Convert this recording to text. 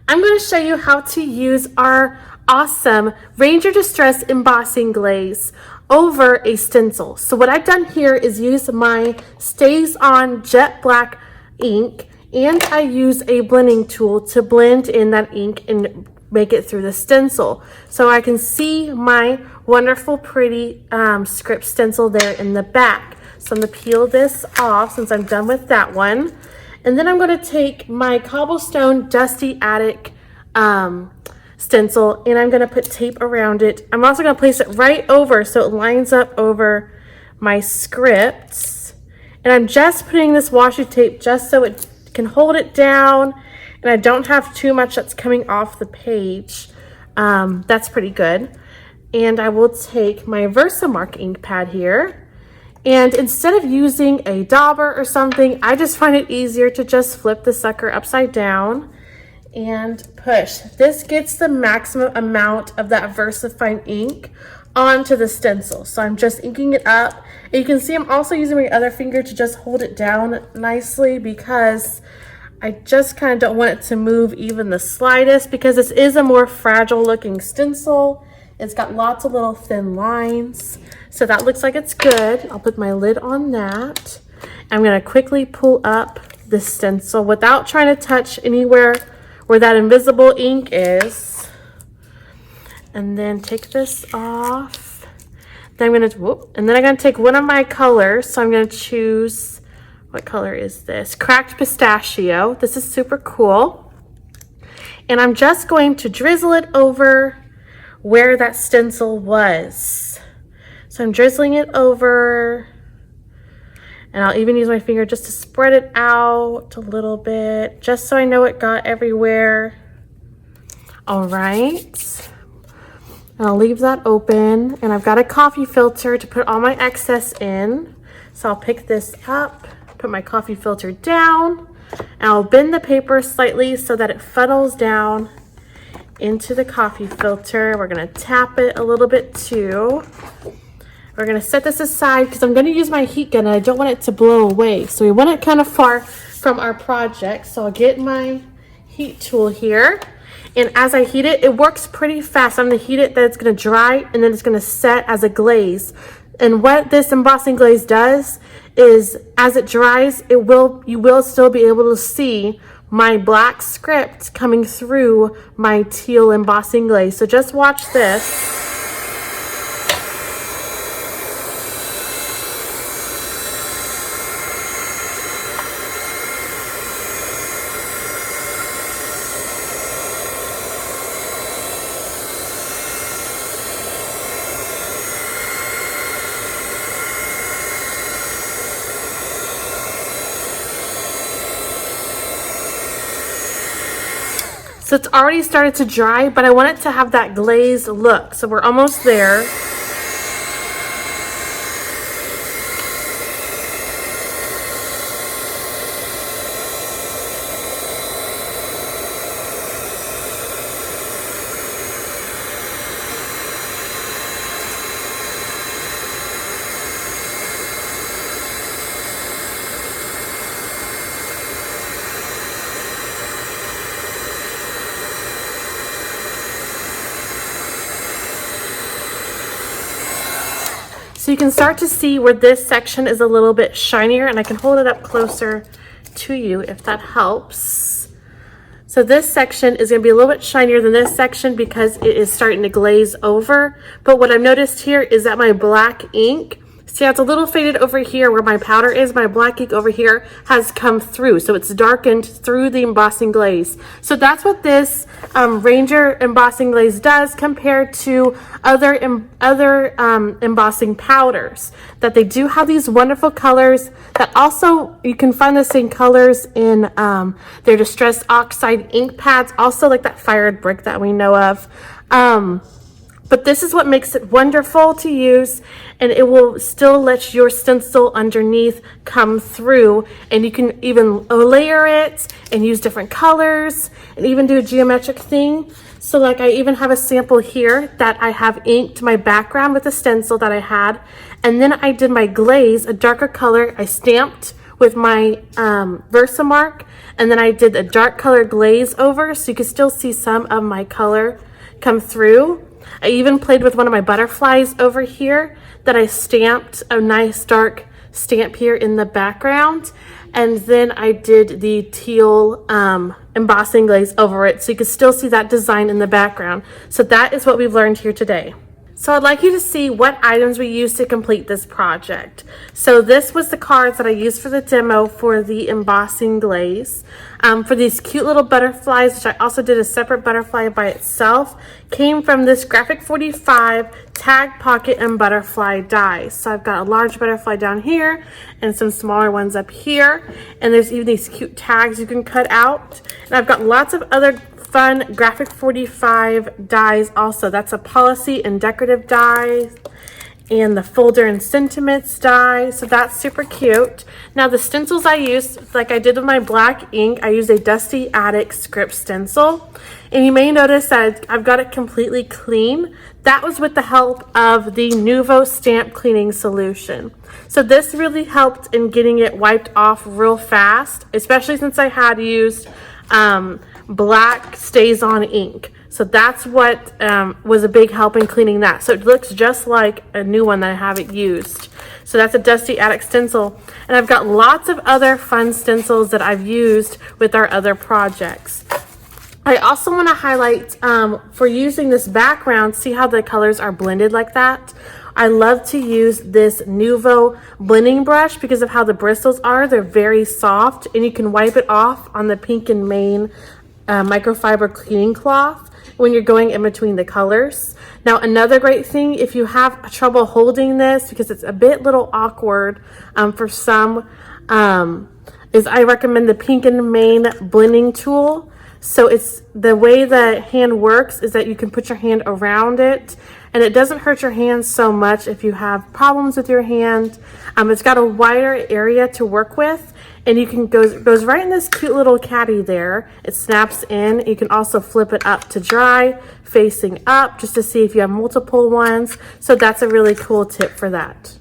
I'm going to show you how to use our awesome Ranger Distress embossing glaze over a stencil. So what I've done here is use my Stays On Jet Black ink, and I use a blending tool to blend in that ink and make it through the stencil. So I can see my wonderful pretty script stencil there in the back. So I'm going to peel this off since I'm done with that one. And then I'm going to take my Cobblestone Dusty Attic stencil and I'm going to put tape around it. I'm also going to place it right over so it lines up over my scripts. And I'm just putting this washi tape just so it can hold it down and I don't have too much that's coming off the page. That's pretty good. And I will take my Versamark ink pad here. And instead of using a dauber or something, I just find it easier to just flip the sucker upside down and push. This gets the maximum amount of that VersaFine ink onto the stencil. So I'm just inking it up. And you can see I'm also using my other finger to just hold it down nicely because I just kind of don't want it to move even the slightest because this is a more fragile looking stencil. It's got lots of little thin lines. So that looks like it's good. I'll put my lid on that. I'm going to quickly pull up the stencil without trying to touch anywhere where that invisible ink is. And then take this off. Then I'm going to take one of my colors. So I'm going to choose, what color is this? Cracked Pistachio. This is super cool. And I'm just going to drizzle it over where that stencil was. So I'm drizzling it over, and I'll even use my finger just to spread it out a little bit, just so I know it got everywhere. All right, and I'll leave that open, and I've got a coffee filter to put all my excess in. So I'll pick this up, put my coffee filter down, and I'll bend the paper slightly so that it funnels down into the coffee filter. We're gonna tap it a little bit too. We're gonna set this aside because I'm gonna use my heat gun and I don't want it to blow away. So we want it kind of far from our project. So I'll get my heat tool here. And as I heat it, it works pretty fast. I'm gonna heat it, then it's gonna dry, and then it's gonna set as a glaze. And what this embossing glaze does is as it dries, you will still be able to see my black script coming through my teal embossing glaze. So just watch this. So it's already started to dry, but I want it to have that glazed look. So we're almost there. So you can start to see where this section is a little bit shinier, and I can hold it up closer to you if that helps. So this section is going to be a little bit shinier than this section because it is starting to glaze over. But what I've noticed here is that my black ink, see how it's a little faded over here where my powder is, my black ink over here has come through. So it's darkened through the embossing glaze. So that's what this Ranger embossing glaze does compared to other embossing powders. That they do have these wonderful colors that also, you can find the same colors in their Distress Oxide ink pads, also like that Fired Brick that we know of. But this is what makes it wonderful to use, and it will still let your stencil underneath come through, and you can even layer it and use different colors and even do a geometric thing. So like I even have a sample here that I have inked my background with a stencil that I had, and then I did my glaze, a darker color, I stamped with my Versamark, and then I did a dark color glaze over so you can still see some of my color come through. I even played with one of my butterflies over here that I stamped a nice dark stamp here in the background, and then I did the teal embossing glaze over it so you can still see that design in the background. So that is what we've learned here today. So I'd like you to see what items we used to complete this project. So this was the cards that I used for the demo for the embossing glaze. For these cute little butterflies, which I also did a separate butterfly by itself, came from this Graphic 45 tag pocket and butterfly dies. So I've got a large butterfly down here and some smaller ones up here. And there's even these cute tags you can cut out. And I've got lots of other fun Graphic 45 dies also. That's a policy and decorative die, and the folder and sentiments die, so that's super cute. Now the stencils I used, like I did with my black ink, I used a Dusty Attic script stencil, and you may notice that I've got it completely clean. That was with the help of the Nuvo stamp cleaning solution. So this really helped in getting it wiped off real fast, especially since I had used black stays on ink. So that's what was a big help in cleaning that. So it looks just like a new one that I haven't used. So that's a Dusty Attic stencil. And I've got lots of other fun stencils that I've used with our other projects. I also want to highlight for using this background, see how the colors are blended like that? I love to use this Nuvo blending brush because of how the bristles are. They're very soft, and you can wipe it off on the Pink and Main microfiber cleaning cloth when you're going in between the colors. Now another great thing, if you have trouble holding this because it's a little awkward for some, is I recommend the Pink and Main blending tool. So it's the way the hand works is that you can put your hand around it, and it doesn't hurt your hand so much if you have problems with your hand. It's got a wider area to work with, and you can goes right in this cute little caddy there. It snaps in. You can also flip it up to dry, facing up, just to see if you have multiple ones. So that's a really cool tip for that.